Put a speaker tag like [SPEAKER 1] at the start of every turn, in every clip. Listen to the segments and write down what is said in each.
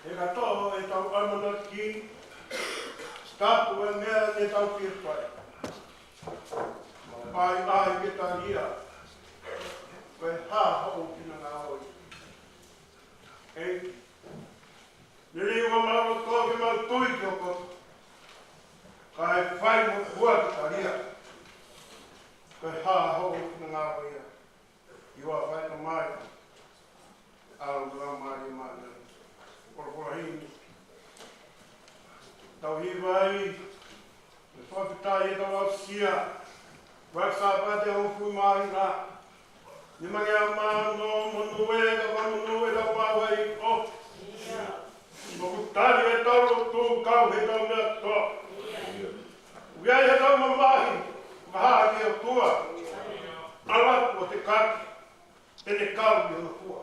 [SPEAKER 1] E ka toho e tau amana ki, stapu e mea e tau ki pai. Ai ke taria, koe hāhau kina ngā oi. Ei, niri ua mau tō ke mau tui ki o koto. Ka e whai mo kua ki taria, koe hāhau kina ngā oi ia. Iwa whai ka mai, au ngā mai mai. Korporahini. Tau hi vai, me whakatai e tau au sia, Waksapate hofu mai na. Ni mange ama no monue ka monue ka pawa I o. Mo kutari e tau tu kau he tau me to. Uia e tau mamahi, maha ke o tua. Ala o te kaki, tene kau ki o tua.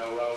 [SPEAKER 1] Amen.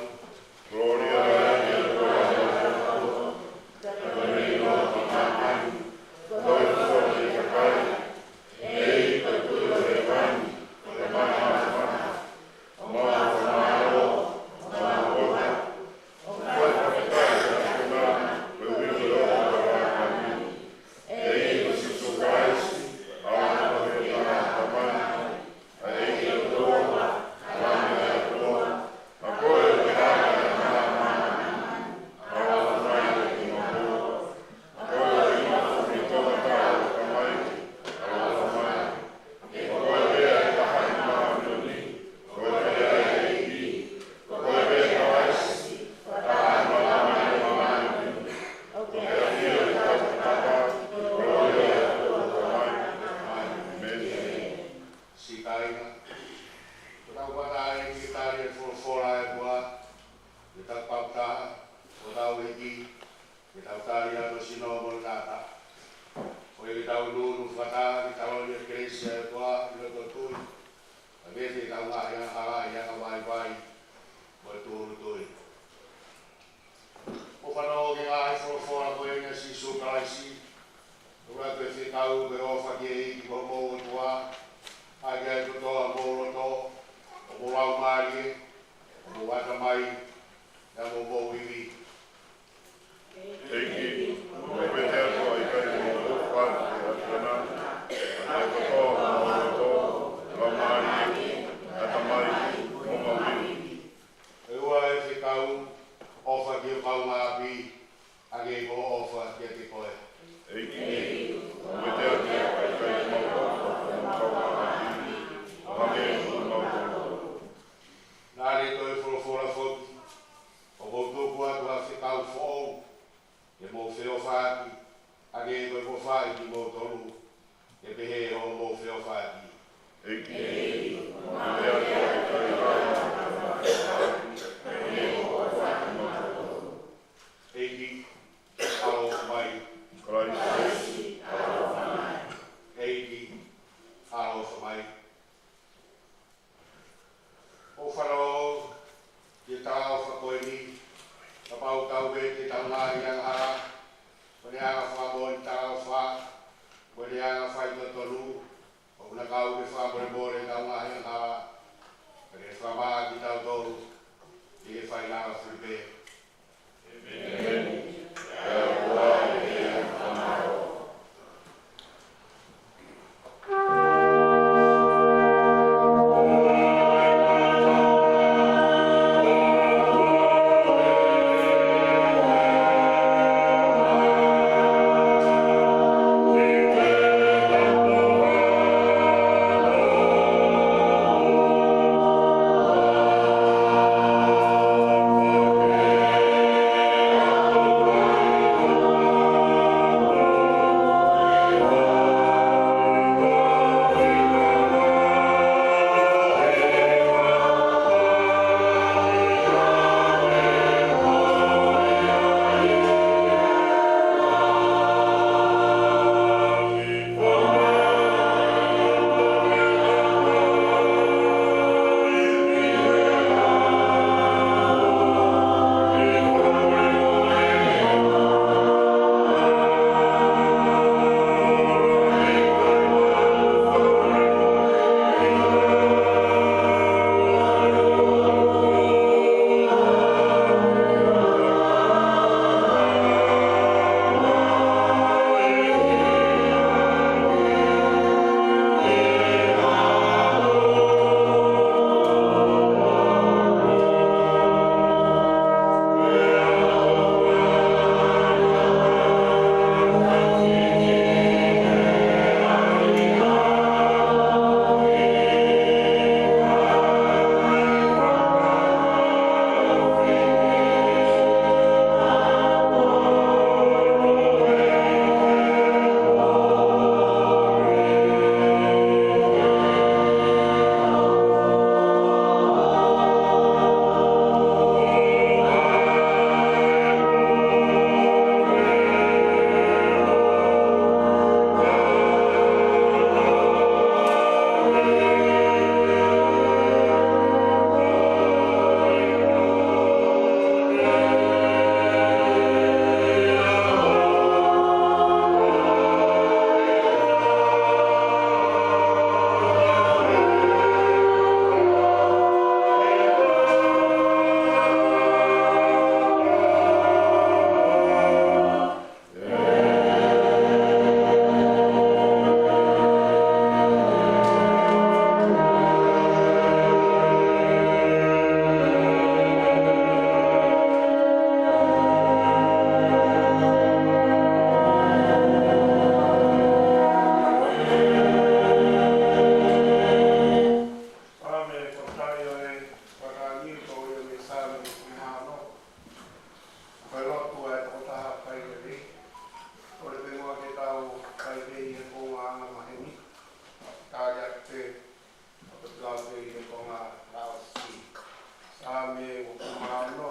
[SPEAKER 1] me o kumano.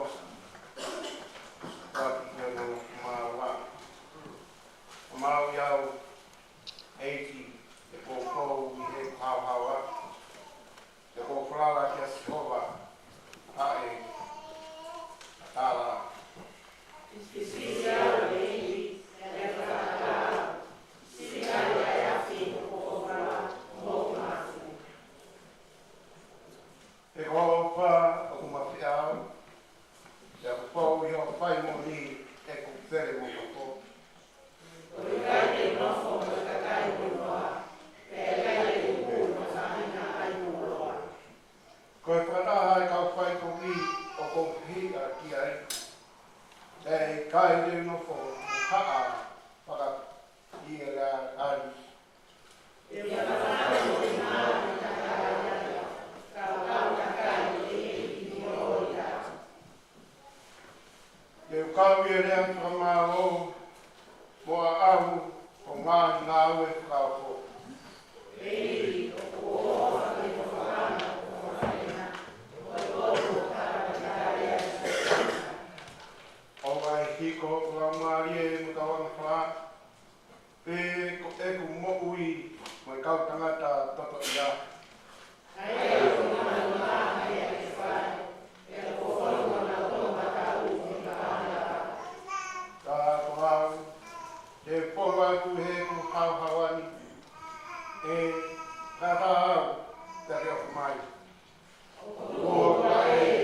[SPEAKER 1] Paki kia no kumawa. Kumau iau 80 e kōkou i he hauhaua. E kōwhalawa kia sihova. Hae. Tāra. E kōwha o kumawhiau. E kōkou i o whai mo ni e kōwhere mo kako. Koe whanaha e kau whai ko i o ko hia ki ai. E kai reu no fo haa whaka i e la ari. E kau i e rea whamao moa ahu o ngāhi ngā ue whakao fo. Hiko la marie mo tawang wha pe ko e ku mo ui mai kau tangata toto ia ka tohau te powa ku he ku hau hawani e ka tāu te reo mai o ka e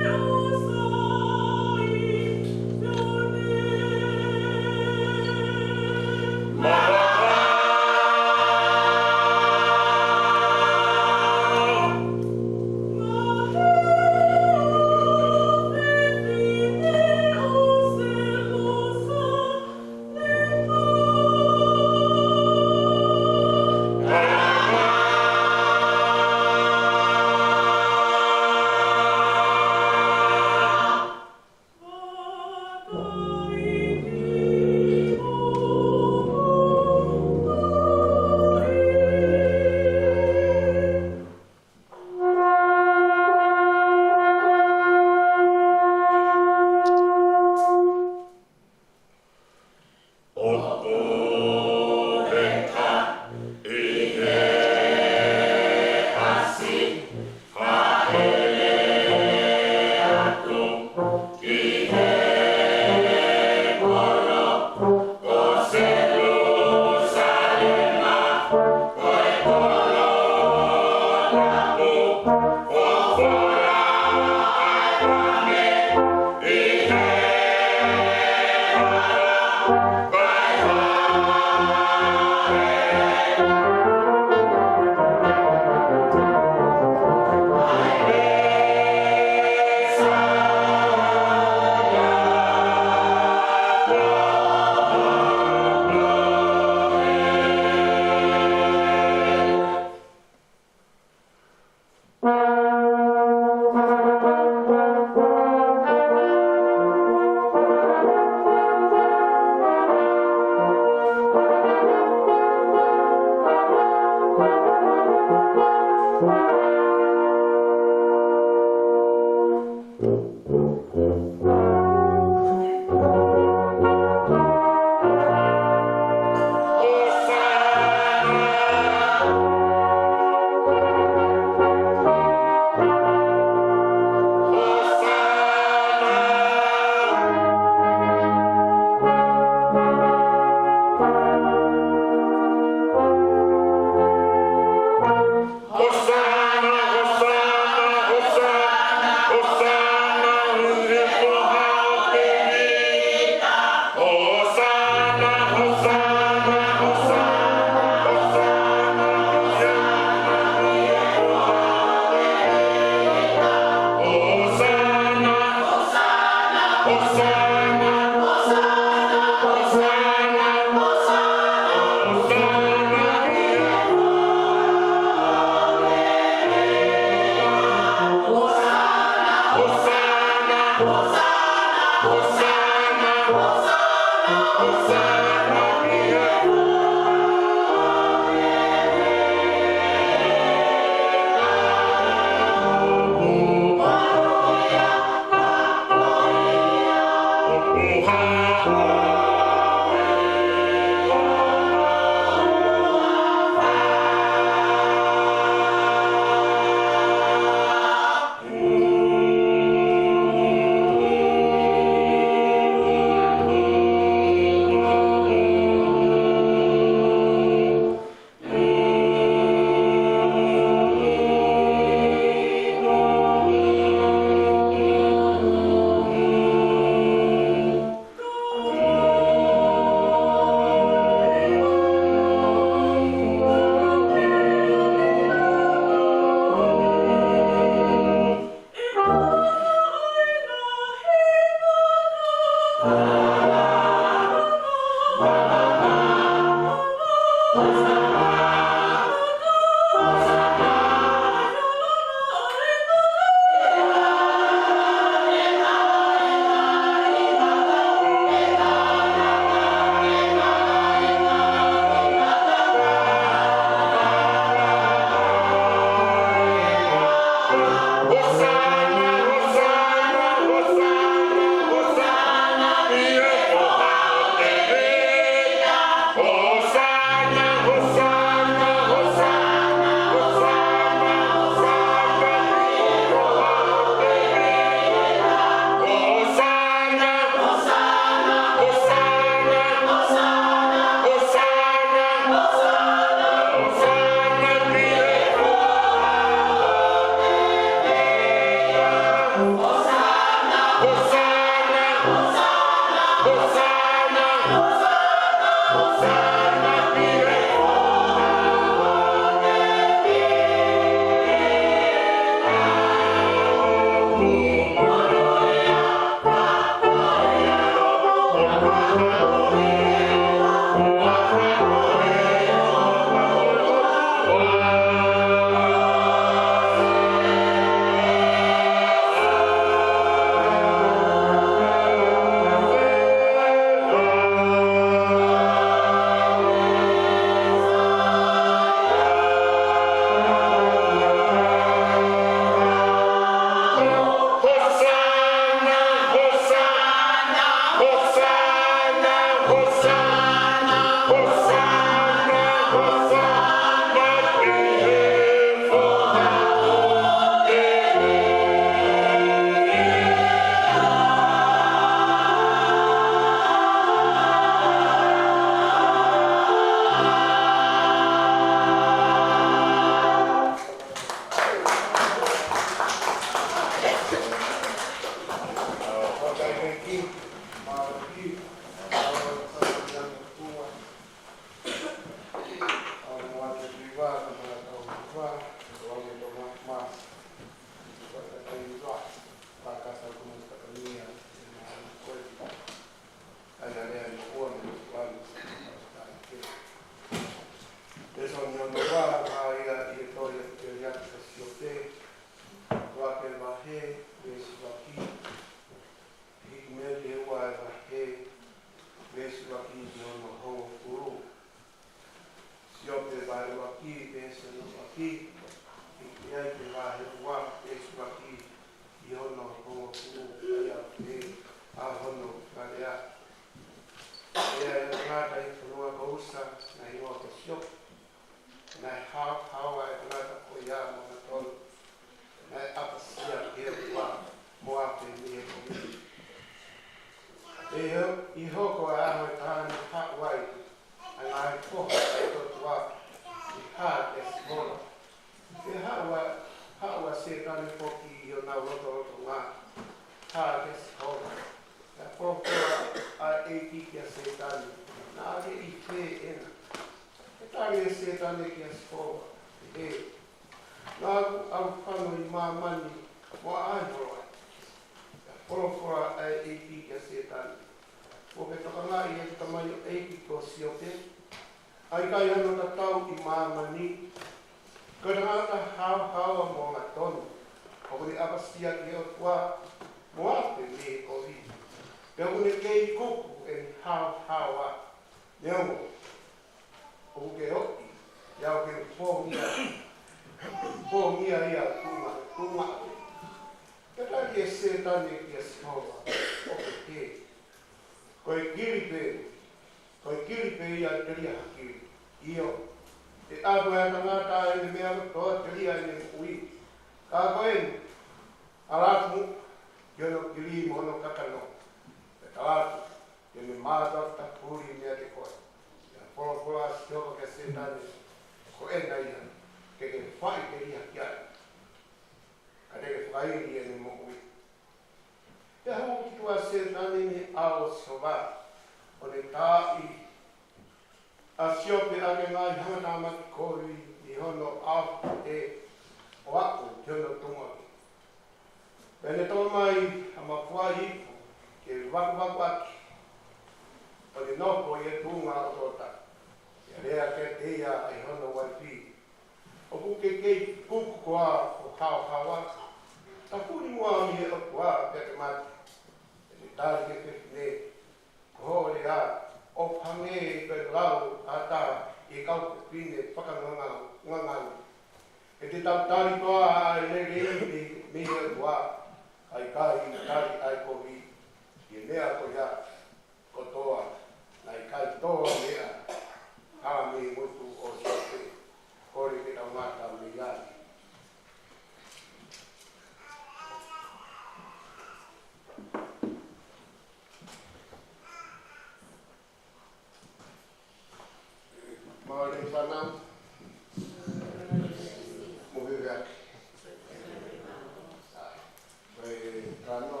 [SPEAKER 2] Trano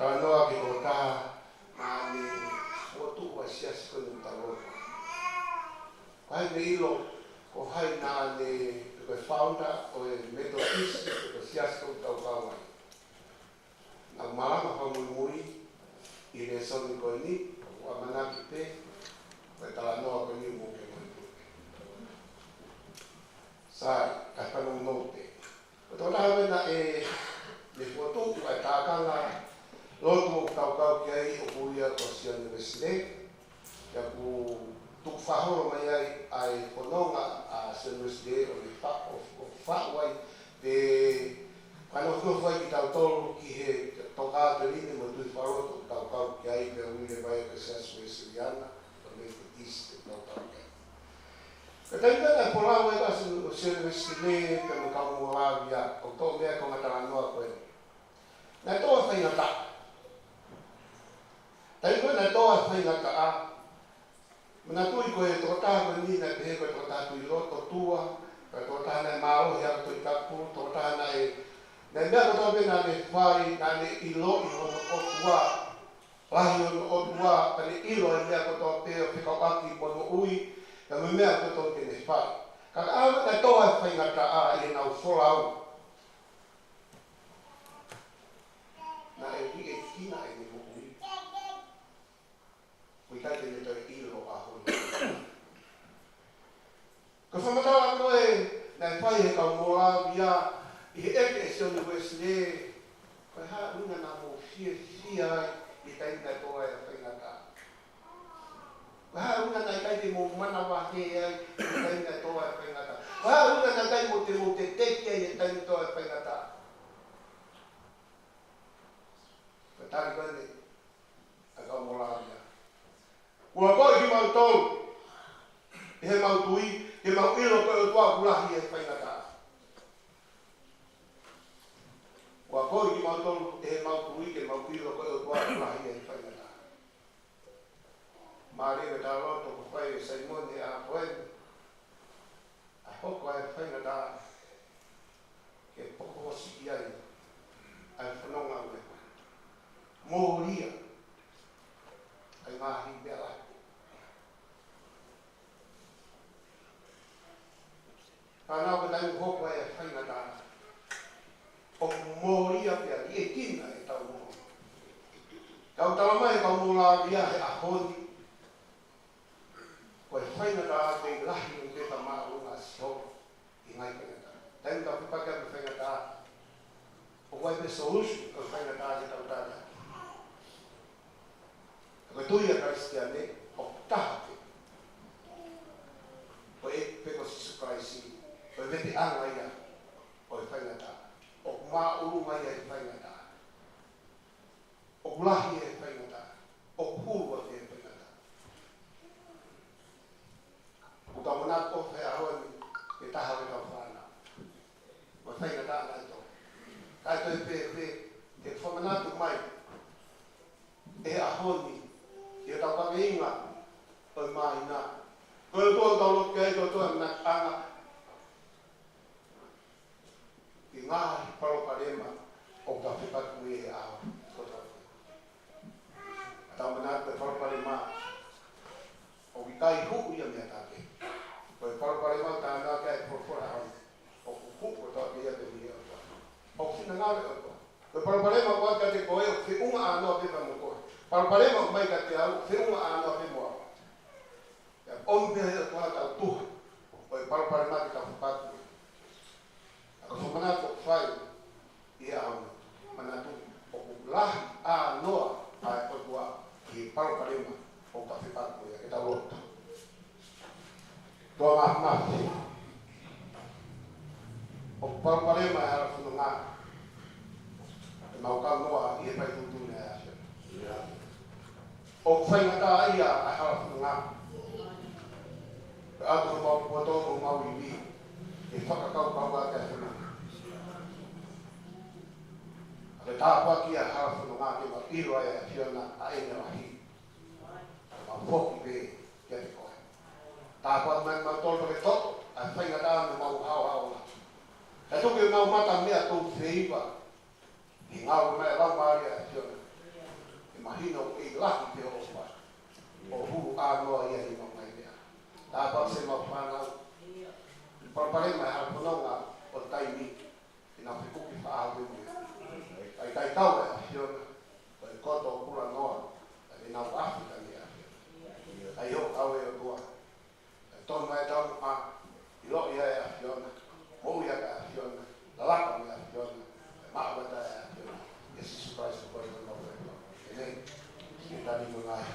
[SPEAKER 2] Tanoa ki o tā mani o tu wa sia skunu talo. Ai me ilo ko hai na ne ko founder o e Methodist ko sia skunu talo. Na mala ma mui i le soni ko ni wa mana ki pe ko tanoa ko ni mo ke mo. Sai ka pa no note. Ko tona na e le foto ko ta kanga lotu kau kiai o puia ko sia universite ya ku tu fahoro mai ai kononga a universite o le fa o fa wai de kano ko foi ki tau tolu ki he toka te line mo tu fahoro kau kiai pe ui le vai ke sia suesiana o le Methodist no kau kiai ka tai ka po la mai ka sia universite ka mo kau mo la via o to me ko ngata no ko na to fa ina ta tai ko na toa fai na ka mana tui ko e tota ko ni na pe ko tota tu lo to tua ko tota na mau ya to ka pu tota na e na me ko to na le fai na le ilo i ho o tua la hi o tua pa le ilo e me ko to pe ka aki po no ui na me ko to ke le fai ka na toa fai na ka e na fo au na e ki e kina e kai te to ilo a ho. Ko whamatawa ko e nai whai he kau moa via i he eke e se onu wesne kai haa una na mo fia ai i kai nai toa e whaingata. Kai haa una nai kai te mo mana wahe ai i kai nai toa e whaingata. Kai haa una nai kai mo te teke ai i kai nai toa e whaingata. Kai tari koe a kau moa via. Ua koe ki mau tolu, e he mau tui, he mau ilo koe o tua kulahi e whaingata. Ua koe ki mau tolu, e he mau tui, he mau ilo koe o tua kulahi e whaingata. Marewe tā roto ko whai e Saimone a Poen, a hoko e whaingata, ke poko si i ai, ai whanonga ue. Mōria, ai mahi bea lai. Whanau ka tau hoko e whaingata. O mōria pia ki e tina e tau mō. Kau tala mai kau mō la ria he ahoni. Ko e whaingata a te lahi o te tamā unga sio i ngai whaingata. Tau ka pipaka me whaingata. O wai pe solution ko whaingata a te tau tata. Ko tui a Christiane o tahate. O e peko Sisu Christi. O e vete anga ia o e whaingata. O mā urunga ia e whaingata. O kulahi e whaingata. O kūrua e whaingata. O ka monako whai ahoani e taha me tau whana. O e whaingata ana ito. Kai toi te whamanatu mai e ahoani ia tau kaweinga o i maina. Koe tō tau loke e tō tō na anga. I ngāhi paroparema o ka whipatu e ao. A tau manatu e paroparema o i kai huku ia mea tāke. Koe paroparema o tāna kia e porofora hau. O huku o tāke ia te mea o tō. O whina ngāwe o tō. Koe paroparema o aka te koe o whiunga anoa pepa mo koe. Paraparema o mai ka te au, whiunga anoa pe moa. Ompe he o toa tau tuha. O e paraparema te ka whapatu. Ako whamanatu o whai i au manatu. O lahi anoa a e kotua i paraparema o ka whapatu e tau rota. Toa mahi. O paraparema e ara whanunga. E maukau noa i e pai tutune e asya. O whaingata ia a hara whanunga. Ka ato mau kuatono mau i mi. E whakakau kaua kia whanunga. A te tāpaki a hara whanunga ke ma iroa e a whiona a ene wahi. Ma whoki pe kia te koe. Tāpaki mai mau tolo ke toto. A whaingata me mau hao hao la. E toke mau mata mea tō whiiwa. I ngāu mai lau maari a whiona. Parapare mai harapona o taimi ina pikuki whaawe ai tai tau e hiona ai koto o kura noa ai nau Afrika ni ai ho au e o tua ton mai tau ma i lo ia e hiona mo ia ka hiona la laka me hiona ma ba ta hiona esse surprise ko no no nei ni tani mo nai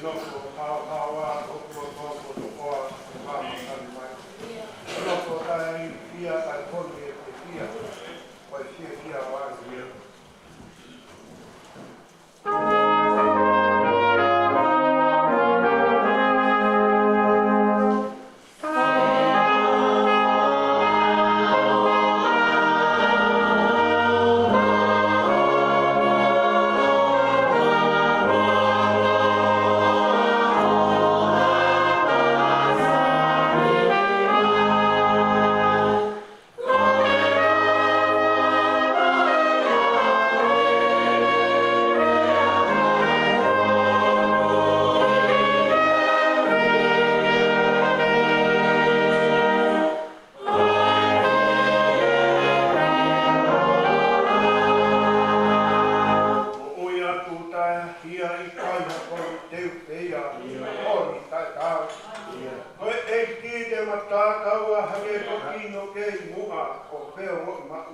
[SPEAKER 2] no hawa o ia ai kon
[SPEAKER 1] te upea, ori tai tau. Koe e ki te matākau a hake kokino ke i mua, o peo mo i mau.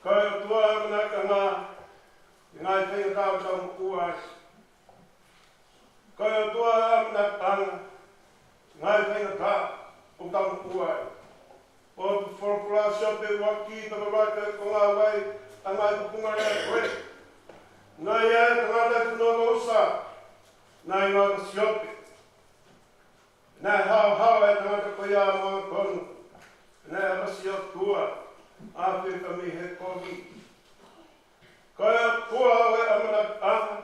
[SPEAKER 1] Kai o tua mana ka ngā ngai whenga tau tau kuai. Kaya tua amna tanga, ngai whenga tau tau kuai. O tu whorpura siope waki tau raka ko ngā wai, a ngai kupunga rea koe. Ngai e tangata kunoga usa, nai ngā ka siope. Nai hao e tangata ko ia mga konu, nai arasi o tua, a whika mi he kogi. Kaya tua e amana tanga,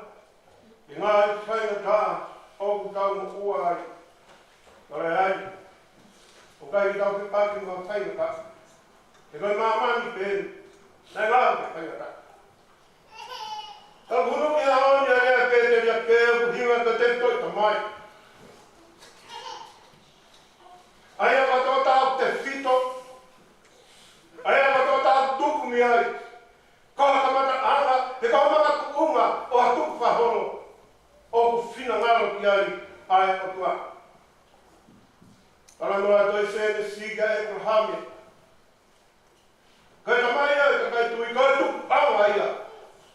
[SPEAKER 1] i ngā i whainga tā, o ku tau mo uai. Kare ai, o kai i tau ki pāki ngā whainga tā. E kai māmani pēn, nai ngā ki whainga tā. Ka kunu ki haoni a rea pēteri a kēu ku hinga ka te toi ka mai. Aia katoa tāu te whito, aia katoa tāu tuku mi ai. Koha ka mata anga, te kau mata kuunga o a tuku whahoro. O ku whina ngaro ki ai, ai o tua. Karangoa toi sēne siga e kurahame. Kai ka mai ai ka kai tui, kai tuku awa ia,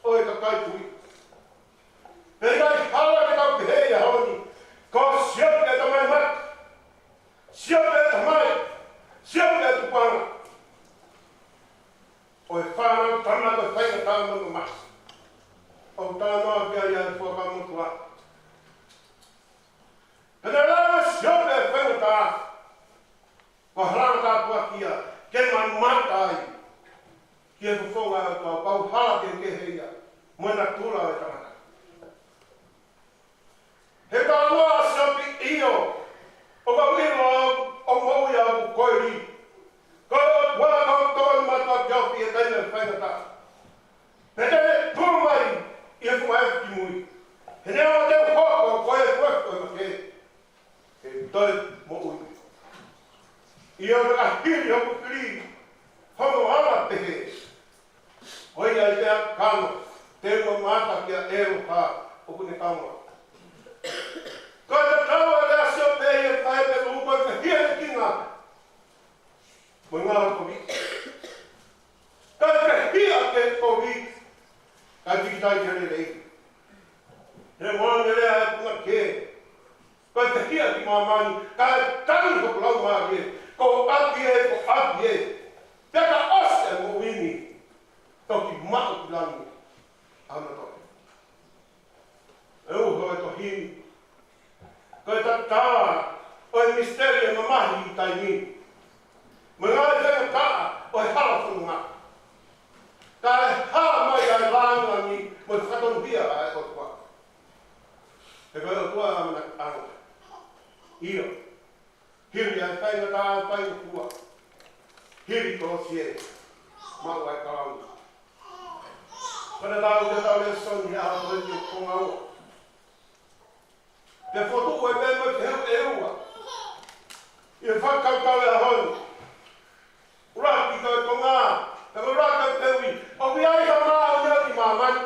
[SPEAKER 1] o e ka kai tui. Pei kai hala ke tau ki hei a honi, ko siope e tamai mata. Siope e tamai, siope e tupanga. O e whanau tana ko whainga tāu manu mas. O tānoa ki ai ai fua kamutua. Pena rāna siope e whainga tā. Ko harana tā puakia, ke man mata ai. Ki e kufonga e kua, kau hala ke heia. Moena tūra e tamata. He tānoa siope iyo. O ka wino o maui au koiri. Kau wala kau toi matua kiaupi e kaina e whainga tā. Petene tūmai i e kumaefu ki mui. He nea te hoko koe kuefko e make. He toi mo ui. I o ka hiri hoku kiri. Hono ala pehe. Hoi ai te kano. Te mo mata kia ero ha o kune kaunga. Koe te tawa e lea sio pehe e whae pe lupa e hia e kinga. Mo ngā kovi. Kai te hia te kovi. Kai tikitai kere rei. He moange lea e punga ke. Kai te hia ki mamani. Kai tangi hoku lau maa ke. Ko api e, ko api e. Peka ose mo wini. Toki mao ki langi. Ana toki. E uho e to hini. Kai ta tā. O e misteri e mamahi i tai ni. Mga e whenga kaa o e hala whunga. Ka e hala mai ai lānga ni mo e whakatonu hia ai o tua. He koe o tua amana anga. Io. Hiri ai whainga tā whainga kua. Hiri ko sie. Mau ai kaunga. Kone tau te tau le soni a hao e o konga o. Te whotu e memo te heu e ua. I e whakaukau e a honu. Raki koe ko ngā, te ko raka te ui, o ki ai ka ngā o ia ki māmani.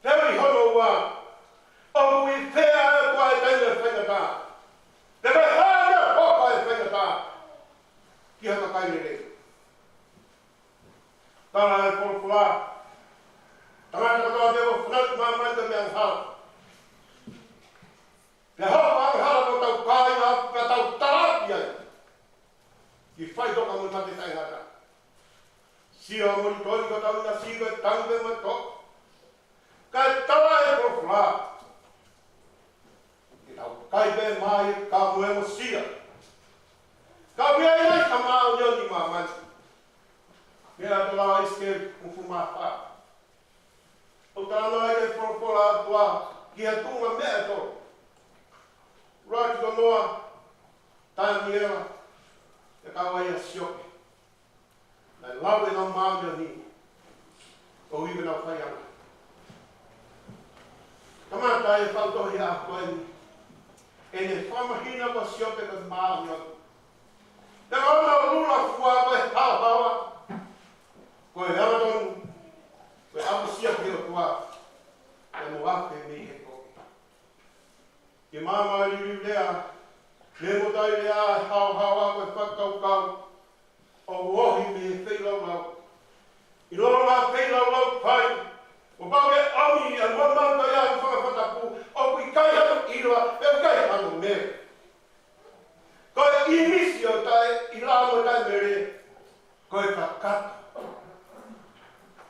[SPEAKER 1] Te ui hono ua, o kui whea e kua e teine e whenga tā. Te koe hāne hoka e whenga tā, ki haka kaine rei. Tāna e porokula, tangata katoa te o whanatu māmani te mea nghala. Te hoka nghala ko tau kāinga, ka tau tarapi ai. Ki whai toka mo mate tai ngata. Sia mori tori ko tau na sigo e tangue ma tok. Kai tala e profla. Ki tau kai be mai ka mue mo sia. Ka mea i ai ka maa o ni mamani. Mea tola iske ufu maa wha. O tāna e profla atua ki a tunga mea to. Raki to noa. Tāni ewa. Te kawa ia siope. Nai lawe ngā māmia ni. O iwe nau whai ana. Kamata e whautohi a koe ni. E ne whamahina ko siope ka māmia. Te kauna o lula kua koe hao hawa. Koe hamatonu. Koe apu siope o kua. E mo ape mi he koe. Ke māma i lea. Me mo tai lea hao a koe whakaukau. O wohi me whailau lau. I loa ngā pēla lau pai. O pau e ami a mamanga ia i whakawhatapu. O kui kai hano i roa, e kai hano mea. Ko e inisi o tae, i la mo tae mere. Ko e ka kata.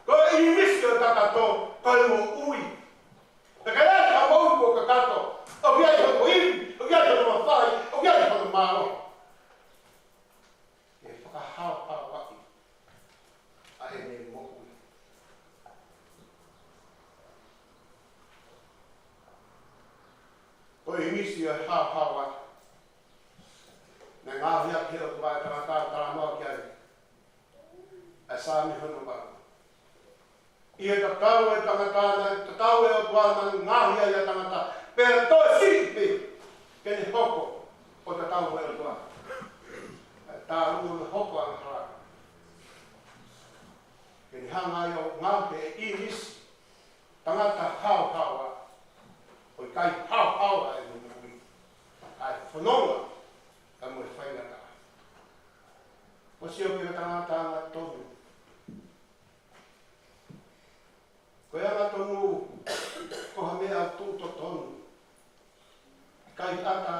[SPEAKER 1] Ko e inisi o takato, ko e mo ui. E ka ea ka mau ko ka kato. O kia i hano iri, o kia i hano mawhai, o kia i hano maro. E whakahao hao waki. A e me mo ui. Ko e inisi o hao waki. Nā ngā hia ki o tuai tangata tara noa ki ai. A sāmi hono waka. I e tatau e tangata, tatau e o tuai ngā hia i a tangata. Pēr tō siripi, kene hoko o tatau e o tuai. Tā rungu me hoko a ngā. Kene hanga i o ngā te e inisi. Tangata hao o i kai hao a e nunui. Ai whanonga. Ka mo e whaingata. O si o pira tangata ngā tonu. Ko e anga tonu, ko ha mea tūto tonu. Kai ata,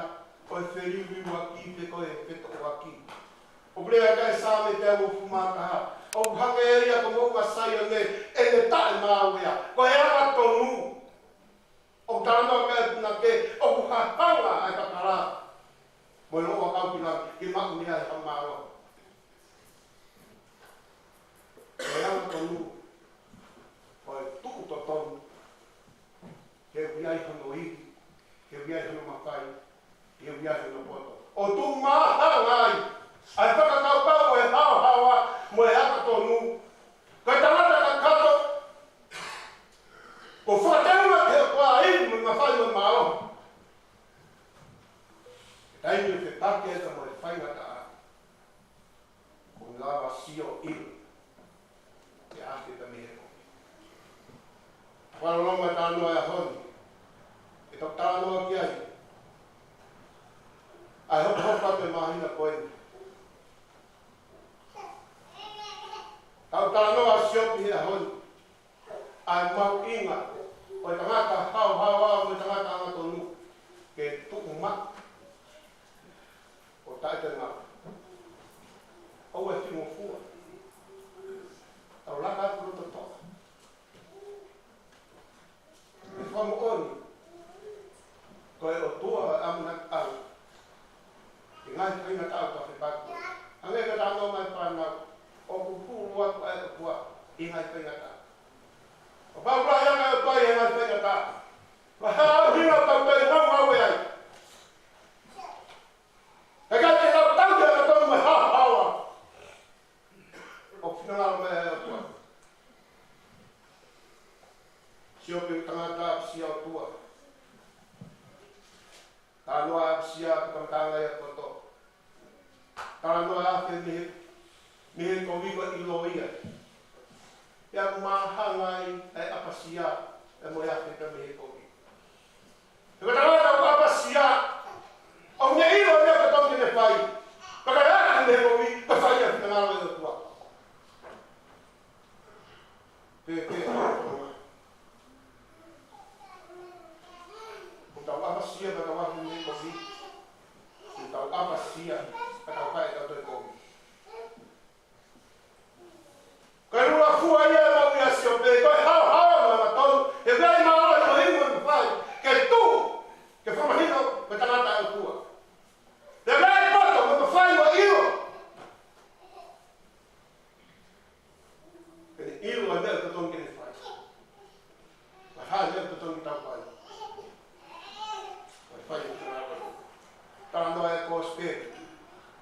[SPEAKER 1] ko e whiriwi waki, pe ko e wheto waki. O brea kai sāme te amu fumataha. O hanga eria ko moka sai o ne, e ne tae māwea. Ko e anga tonu. O tānoa kai puna ke, o kuha hanga ai kakara. Mo e loa kau pina ki maku mea i hamaro. Ko e anga tonu, ko e tukuto tonu, ke uiai hono iri, ke uiai hono makai, ke uiai hono poto. O tu maha ngai, ai whakakau kau e hawa mo e anga tonu. Ko e tangata ka kato, ko whakateuna ke kua iri mo ngā whai mo maro. Taimi o te pake e mo e whaingata a. Ko ngā wasio iru. Te ate ta mehe ko. Whanonga tānoa e honi. E tau tānoa ki ai. Ai hopa te mahina koe. Tau tānoa siopi e honi. Ai mau inga. O e tangata hau o e tangata anga tonu. Ke tuku maki. O tae te ngā. O e whimo fua. Tau laka kuru to toa. E whamu oni. Ko e o tua amuna au. I ngai whainga tau ka whipaku. Ange ka tāno mai whanau. O kupuru aku e o kua. I ngai whainga tau. O paukura ianga e o toi e ngai whainga tau. Wa hao hina tau te ngau au e ai. E ka te rau tau te rau tau me hawa. O whinangaro me e o tua. Si o pe tangata apsia o tua. Tā noa apsia ka tangtanga e koto. Tā noa afe mihe ko viva i lo ia. Ia kumahangai e apasia e mo afe ka mihe ko viva. E ka tangata o apasia. O ne iro ne ka tau ne pai. Ka ka ea ne ko vi ka fai a ngaro e tua. Pe. O tau apasia ka tau afu ne ko vi. O tau apasia ka tau pai ka tau ko vi. Ka rua fua ia mau ia si o pe. Ka hao ma tau. E vei ma ora ko hingo ni pai. Ke tu. Ke whamahino ka tangata e tua. Te rei poto, me ka whai wa iro. Kene iro a mea ka tongi kene whai. Ka hā mea ka tongi tau whai. Ka whai o tana whai. Tara noa e ko spere.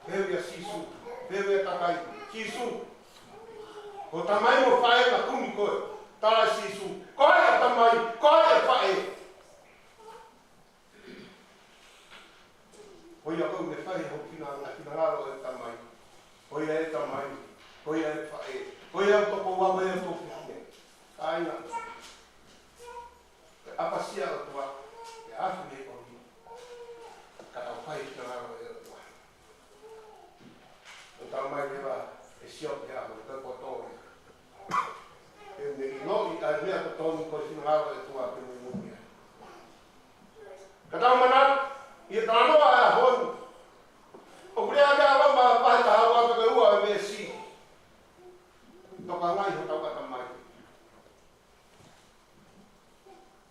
[SPEAKER 1] Hewi a sisu. Hewi a takai. Sisu. Ko tamai mo whai na kumi koe. Tara sisu. Koe a tamai. Koe a whai. Hoi a kau me whai ho kina ngaro e tamai. Hoi a e tamai. Hoi a e whae. Hoi a toko wama e toko hine. Aina. Ke apasia o tua. Ke afu me o hi. Kata whai kina ngaro e tua. O tamai rewa e siop e aho. Te koto e.
[SPEAKER 2] mea ko tonu ko singawa e tua pe mumia. Katau manat, ia tanoa a hon. O kure aga awa ma pahe ta hawa pe ua e me si. Toka ngai ho tau kata mai.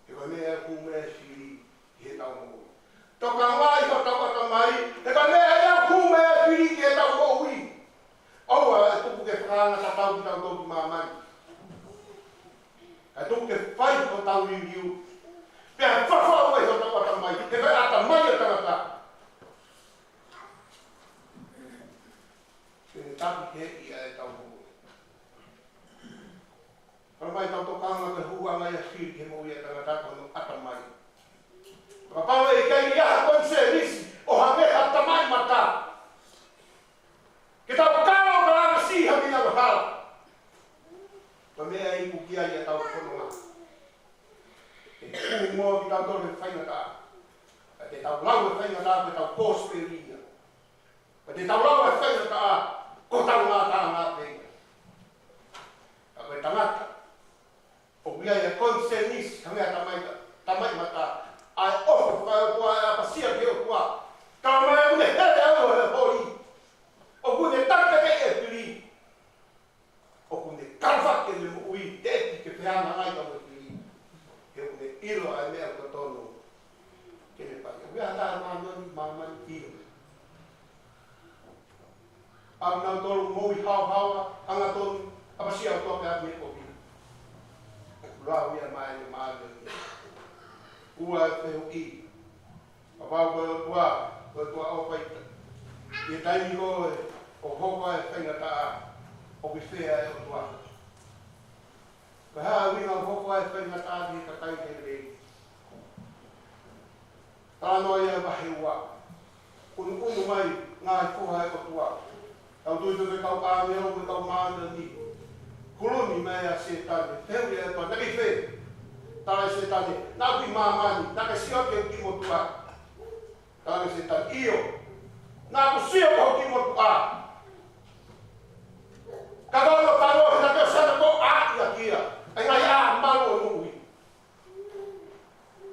[SPEAKER 2] E ka mea kume siri he tau mo. Toka ngai ho tau kata mai. E ka mea kume siri he tau mo hui. Aua e tupu ke whakanga sa tau ki tau tau ki mamai. E tupu ke whai ho tau riu. Pea whawhau e ho tau kata mai. E ka ata mai e tangata. Pene tapi he ia e tau mo. Kalau mai tau tokanga ke huanga ia siri ke mo ia tangata kono ata mai. Kapawe e kai ia konse risi o hame ata mai mata. Kita bakal berang si hamina bakal. Pemea ibu kia ia tau kono nga. E mo kita tau le whainga ta. Te tau lau e whainga ta pe tau posperia. Te tau lau e whainga ta ko tau ngā tā ngā whainga. A koe tangata. O bia ia konsenis hamea tamai mata. Ai oho whakaotua e apasia ke o kua. Tau mai une hele au he hori. O kune tante ke e piri. O kune kalwhake le mo ui te eti ke whianga ngai tau e piri. He kune iro ai mea ko tono. Kene pai. Wea tā mamani iro. Au nau tolu moui hau anga tonu. Apasia o toke atu e kopi. Rau ia mai le maale. Ua e wheu i. Apau koe o tua o paita. I taimi koe o hoko e whainga taa o ki whea e o tua. Ka haa winga o hoko e whainga taa ki ka tai te rei. Tāno ia wahi ua. Unu mai ngā i koha e o tua. Tau tuitu ke kau āmeo ke kau māna ni. Kuluni mea se tane. Wheu ia e pa naki whea. Tāne se tane, nā kui māmani, nā ke sio ke ki mo tua. Tāne se tane, io, nā ku sio ko ki mo tua. Ka kau taro, nā ke sana ko a ia kia. Ai ngai a maru o nui.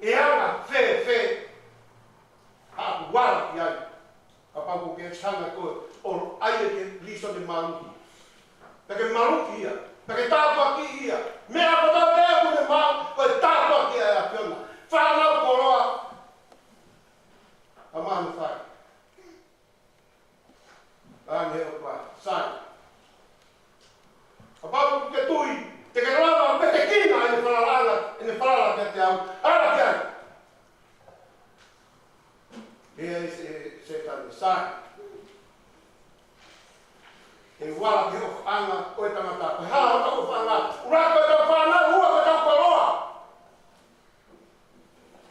[SPEAKER 2] E anga, whe. A ku wara ki ai. Ka paku ke sana ko, o aia ke liso de maruki. Nā ke maruki ia. Nā ke tāpua ki ia. Mea kota mea kune mau, koe tāpua ki ai a piona. Whanau koroa. A mahanu whai. Tāne heo kwa, sai. A papu ke tui, te ke rama o pete kina ene whalala ke te au. Ara ki ai. Hea se tane, sai. E wala ke o anga o tangata. Koe haa o tau whanga. Ura koe tau whana, ua koe tau koroa.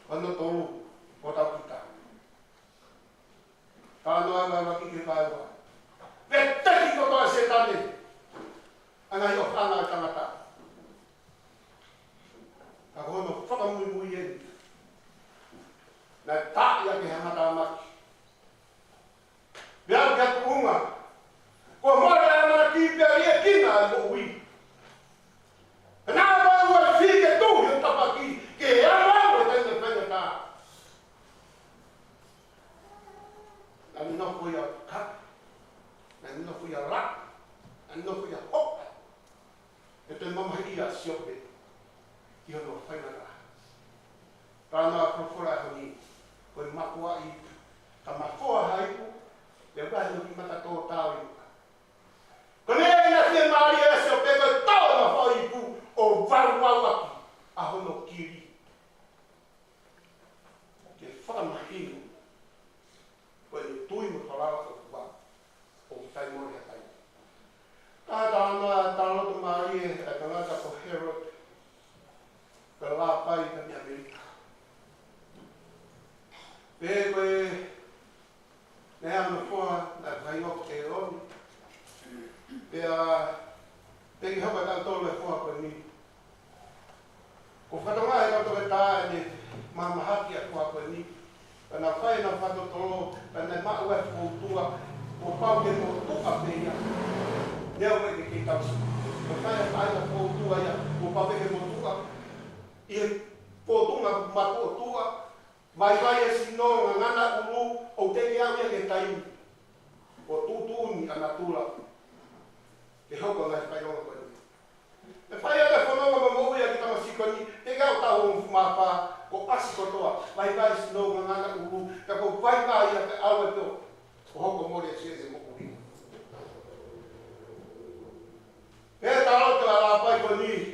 [SPEAKER 2] Wano toru o tau kita. Tānoa mai waki ke whaiwa. Ve teki ko toa se tane. Angai o whanga o tangata. Ka hono whakamui eni. Nai tāia ke hangata amaki. Beau ke atu unga. Ko mora e mana ki pia ria kina e mo ui. E nā mau e whike tū he tapaki, ke e mau e tene whene tā. Nani noko ia kat, nani noko ia rak, nani noko ia hoka. E te mamahi ia siope, ki hono whaina rā. Tāna profora e honi, koe makua i, ka makoa haiku, e wahi no ki mata tō tāu i. Kone ina te maari e se o peko tau na hoi pu o waruawaki a hono kiri. Ke whakamahinu, koe ni tui mo whalawa o kua o ki tai mori hatai. Tā loto maari e kangata ko Herod, ka la pai ka ni Amerika. Pe koe ne hama whoa na whainoko te roni. Pe ki hapa tau tolu e whoa koe ni. Ko whatonga e kato e tā e ne mamahaki a whoa koe ni. Pana whai na whatotolo, pana mau e whoutua, ko pau ke mo tuka peia. Nea ue ke tau si. Ko whai na whoutua ia, ko pau ke mo tuka tua i potunga matua vai e sino ngana ulu o te ia ke tai o tutuni ana tula e hoko ngai pai o ko e pai ala fono ma mo ia ki tama sikoni te ga ta o mapa ko asi ko toa vai sino ngana ulu ka ko vai ia te awa to ko hoko mo le se mo uri e ta o te ala pai ko ni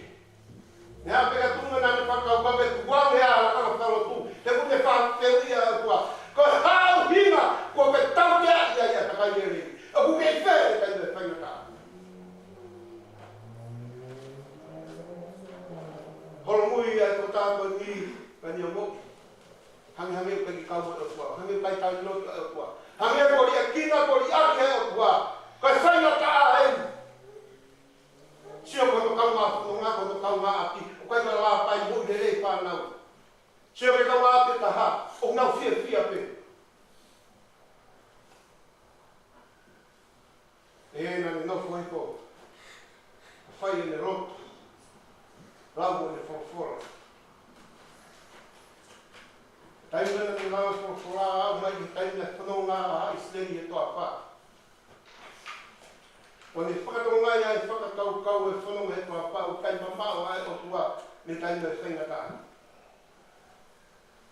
[SPEAKER 2] ne a pega tunga na me pakau ka be tua me ala ka ka tu te ku te fa te ia tua ko hau hina ko be tau ia ta kai ri o ku ke fe ka le fa na holo mui ia to ta ko ni ka ni mo hangi pe ki ka mo tua hangi pai ta no tua hangi ko ri akina ko ri ake tua ka fa na ta ai sio ko ka ma ko ka ma api o ka la pai mo de le pa na sio ke ka ma api ta ha o na fia pe e na no foi ko fai ne roto lago ne fora tai na ni lago fora mai tai na no nga isleni to apa o ne whakatonga ia e whakakau e whanonga e kua pau kai mamao ai o tua me taimi e whaingata.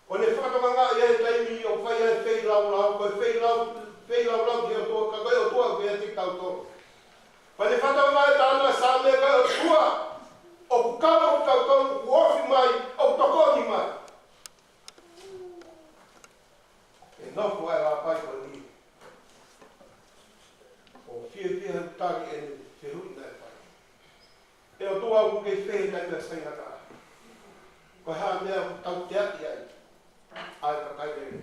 [SPEAKER 2] O ne whakatonga ia e taimi o whai e whei lau ko e whei lau ki o tua ka kai o tua ko e te kau toro. Pa ne whakatonga e tāna sa me kai o tua o kukama o kau toro ku ofi mai o tokoni mai. E nofu ai la pai ko ni. O fia tagi e te hui nei pai. E o tua u kei whee nei me whaingata. Ko haa mea tau te ati ai. Ai ka kai rei.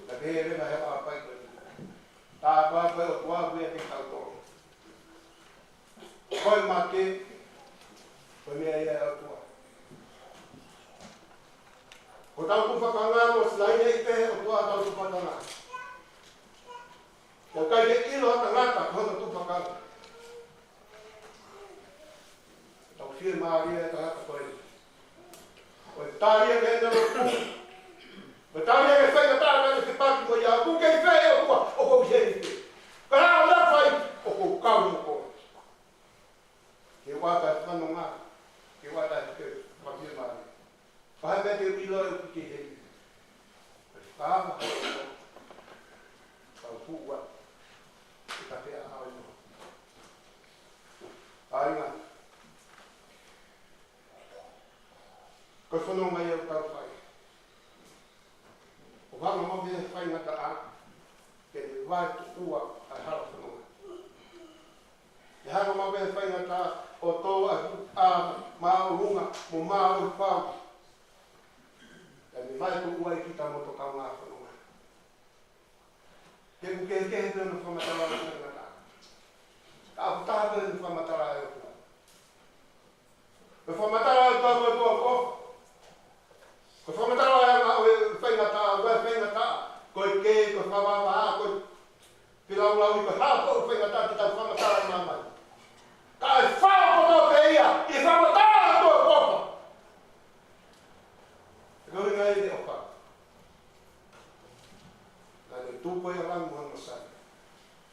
[SPEAKER 2] Na ke he rewa he waa pai koe. Tā kua koe o tua ui e te kau toro. Koe mā ke. Koe mea ia e o tua. Ko tau tu whakanga o slaine i pehe o tua tau tu whakanga. O kai ke ilo hata ngata kona tu whakanga. Tau whie maaria e ta hata koe. O e tāria ke ena o tu. O e tāria ke whainga tāra nana ke paki mo ia. Ku kei whee o kua o kou hei te. Ka hao na whai o kou kau mo koe. Ke wata e whano ngā. Ke wata e ke whie maaria. Whahe mea te ilo e ki ke hei. Ka hama koe. Kau pūwa. Ka te ao no. Ainga. Ko whanau mai au tau whai. O hanga mo me whai ngata a. Ke te vai tu ua a hara whanau. E hanga mo me whai ngata o tō a maurunga mo mauru whau. E me vai tu ua i kita moto kau ngā whanau. Ke kuke he no whamatara o ngata. Ka apu tāpe no whamatara e o tua. Ko whamatara o tua koe tua ko. Ko whamatara e ngā oe whaingata, oe whaingata. Koe ke, koe whawawaa, koe pilaulau i koe hao koe whaingata ki tau whamatara i mamai. Ka e whao koto pe ia, i whamatara o tua kopa. E koe ngai e opa. Tupo e orang mo masai.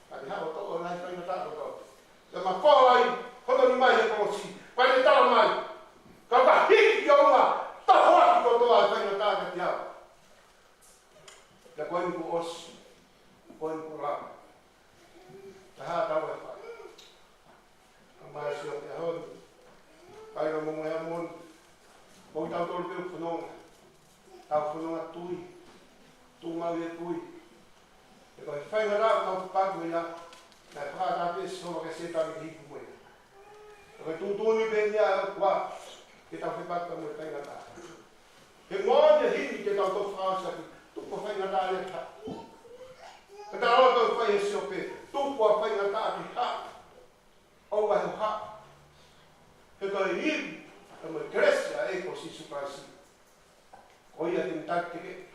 [SPEAKER 2] Kali ha o to lai pai na ta to. Le ma ko ai, hono ni mai e ko si. Pai ni ta mai. Ka ka hiki yo ma. Ta ho ki ko to ai pai na ta ka tia. Le ko ni ko os. Ko ni ko ra. Ta ha ta wa pa. Ka mai si o te hon. Pai no mo e mon. Mo ta to pe funo. Ta funo tui. Tu ma ve tui. E koe whainga rao tau paku ina, nai whakata pe soa ke se tabi hiku moe. E koe tūtūni pe nia e kua, ke tau whipaka moe whainga rao. He ngōne hini ke tau tō whaasaki, tupo whainga rao le ta. E ta rao tau whai e seo pe, tupo a whainga rao ki ha. Au ahe ha. He koe hini, e moe Grecia e ko si supaisi. Koe ia te mtakike,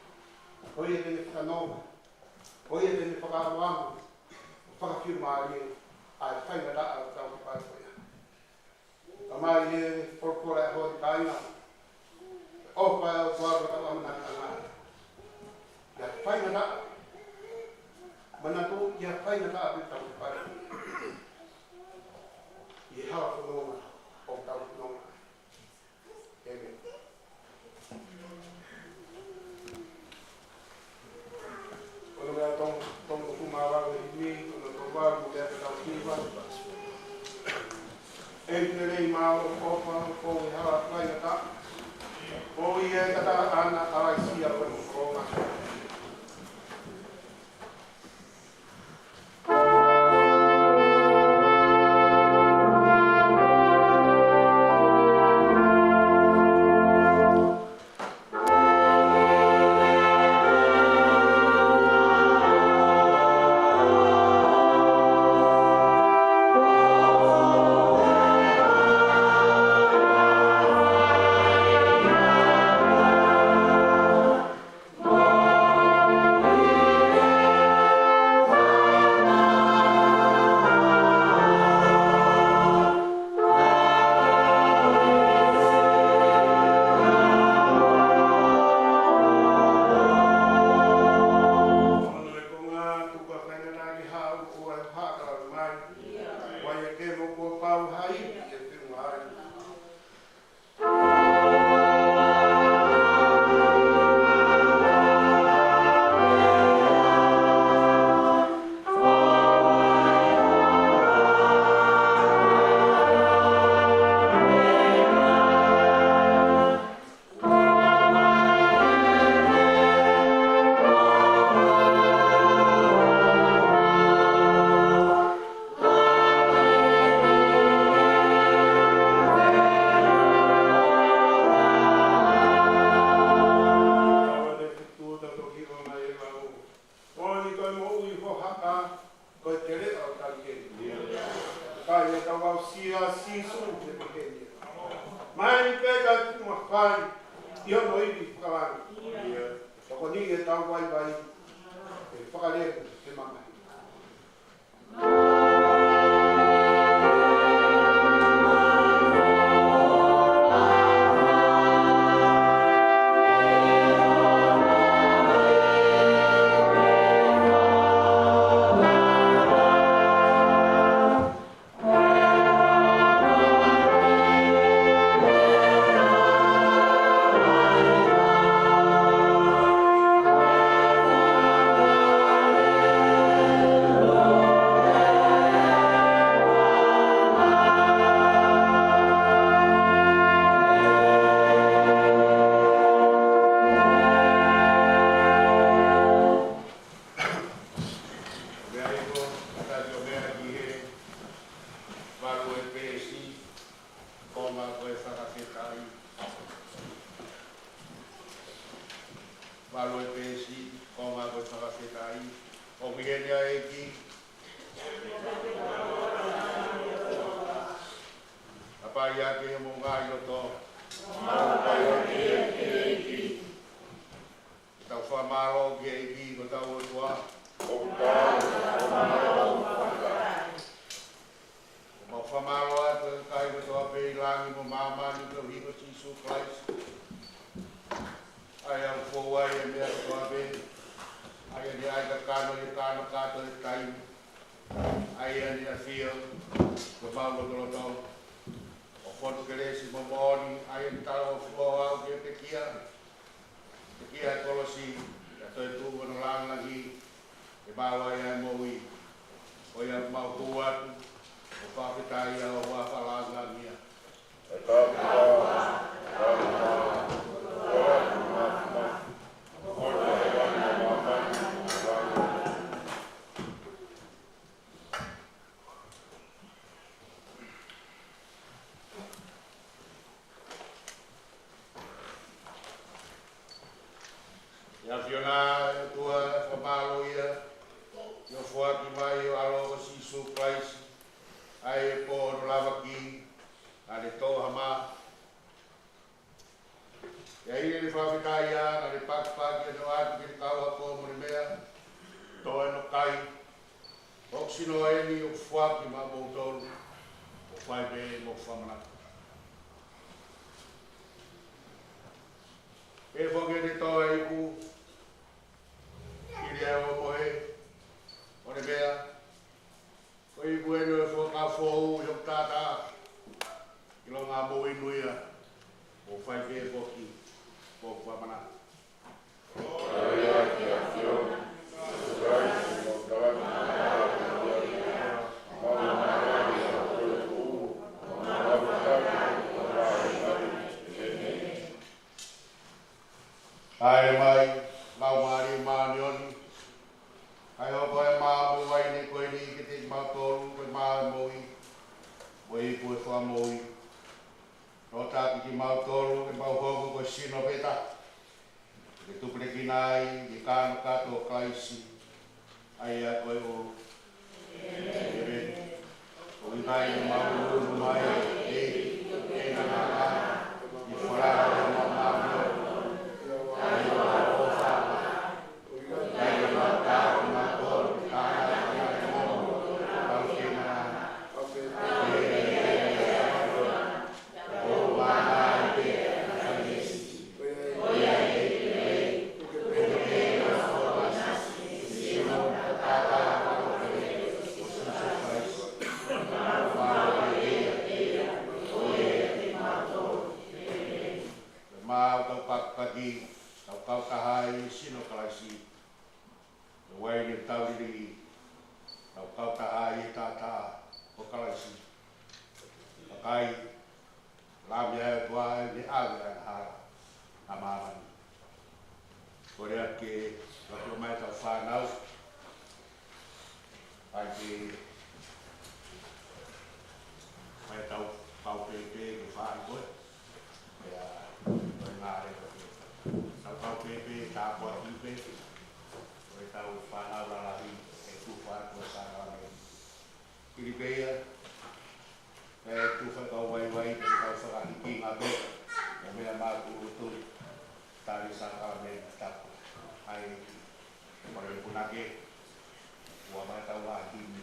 [SPEAKER 2] koe ia te me whanonga. Ko ia tene whakaroangu, whakawhiu maari ai whainga raa o tau ki pai koea. Ka Mamai he porpora ho taina. O pa o tua ka amana kana. Ya pai na. Mana tu ya pai na api ta pai. Ye ha ko no o ta no. Amen. Ono ya tong kumawa ni ono to wa mu ya ta ki wa. Entere mau opa ko ha pai na ta. O ia kata ana ai sia ko ko ma.
[SPEAKER 3] Ya fiona tua famalo ia yo fuaki mai o alo si surprise ai po no lava ki ale to hama ya ile ni fa ka ya ale pak pak no at ki ka wa ko mo mea to no kai oxino ele o fuaki ma mo to o fai be mo famana Kai mai, lau mari manioni. Kai hoko e maa buwai ne koe ni ki te mau tolu, koe maa moi. Moi koe wha moi. No tāki ki mau tolu, ke mau hoku koe sino peta. Ke tupere ki nai, ki kāna kato kaisi. Ai a koe o. O i kai ni mau unu mai, e na naka, i wharara o mau mau. Tau kahai sino kalaisi. Wai ni tau diri. Tau kahai tata o kalaisi. Pakai lamia tua ni ave an hara amaman. Korea ke waktu mai tau whanau. Pai ke mai tau pau pepe ke whaai koe. Kaya koe ngare koe. Tau pepe, tā kua hipe, koe tau whanau rarahi, e tūwhara koe sārane. Kiri peia, e tūwhara kau waiwai, te tau whakahiki ngā pe, e mea māku utu, tāri sārane tapu. Ai, e mare punake, ua mai tau wāhimi.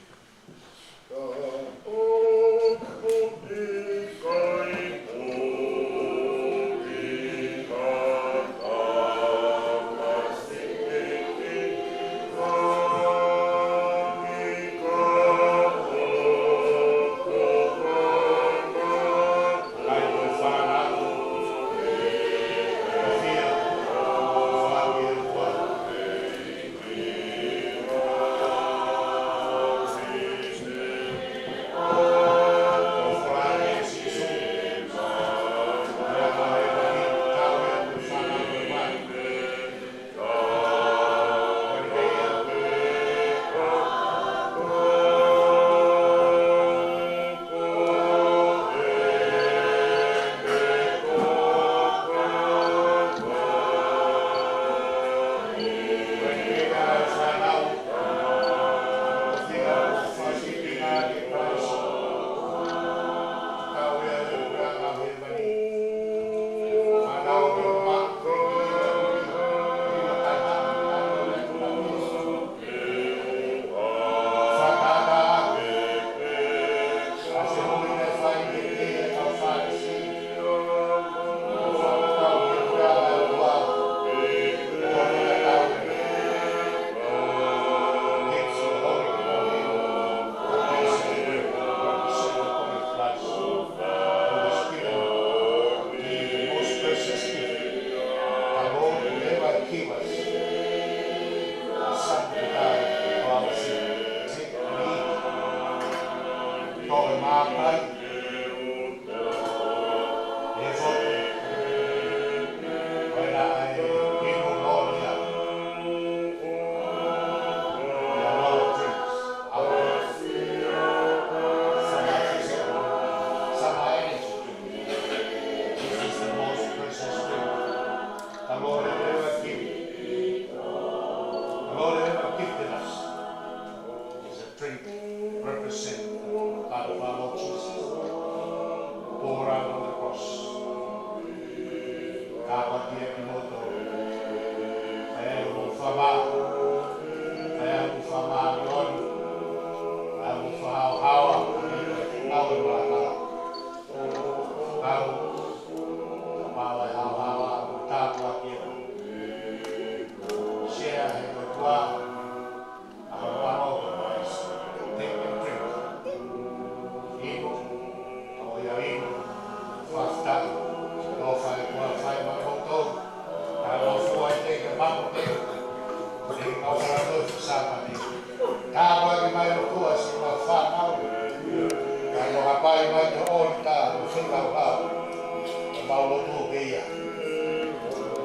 [SPEAKER 3] Mau lo tu ke ya.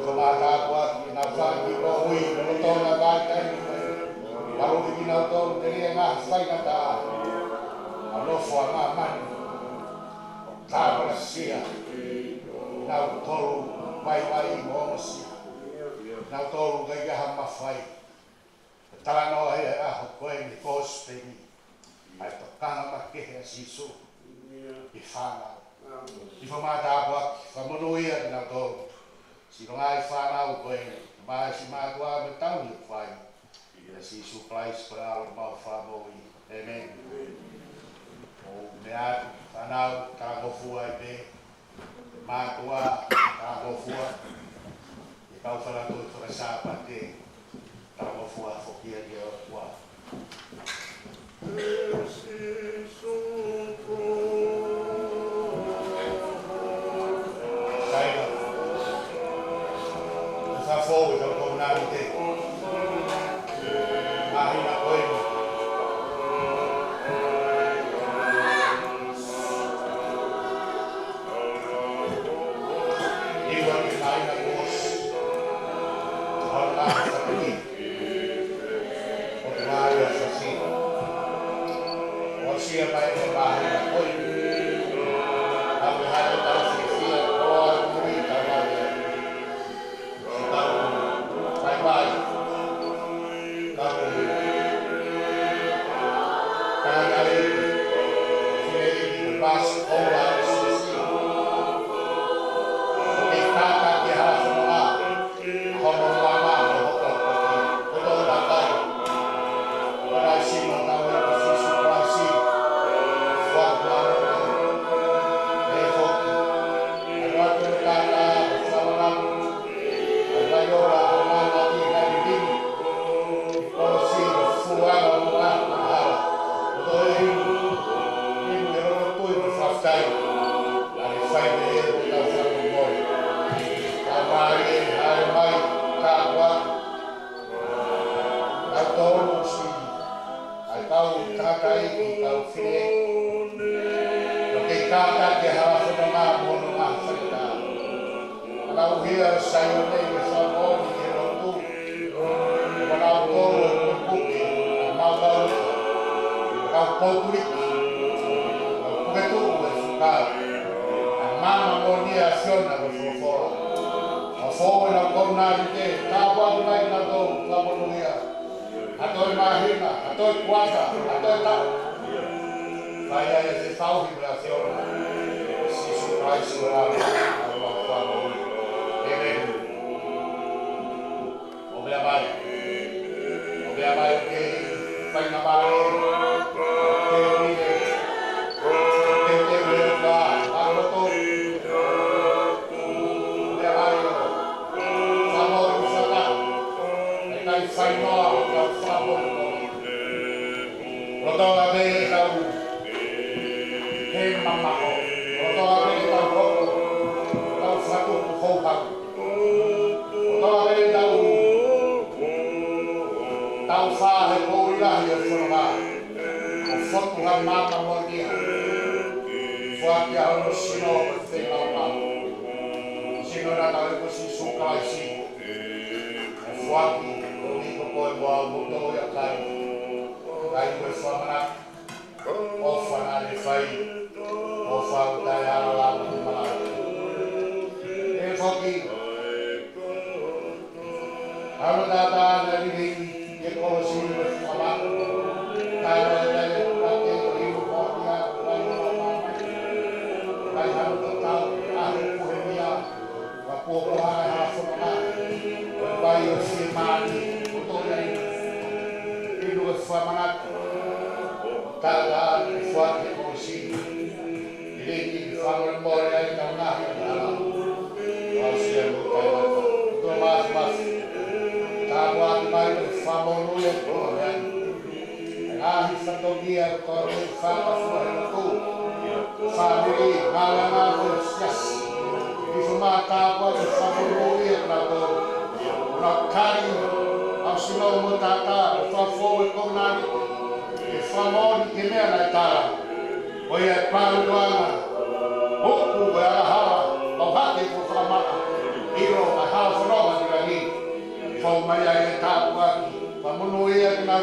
[SPEAKER 3] Ko ma ka kwa
[SPEAKER 2] whaki mo hui, no tōna kātai. Waro ki nau tōru te rea ngā whaingata. Anofo a ngā mani. Tāpara sia. Nau tōru mai mo sia. Nau tōru gai gaha mawhai. Tāno hea aho koe ni kōspeni. Ai tokanga makehe a sisu. I whānau. I whamata apuaki, whamonuia ki nau tōru. Sino ngai whānau koe, mai si mātua me tau ni whai. Ia sisu place para awa mau whamoi. Amen. O me atu, whanau, tā ngofua i pe. Mātua, tā ngofua. I kau whanatu i whakasāpa te. Tā ngofua whokia ni o kua. Kaina. Te whawhou tau tō nāri te. Mahina koe. Iwa ki mahina kos. Hau nāri whakini. O te māri a whasi. O sia mai e mahina koe. Hau e hae tau whiwhia koa muri tau mai. Tau mai.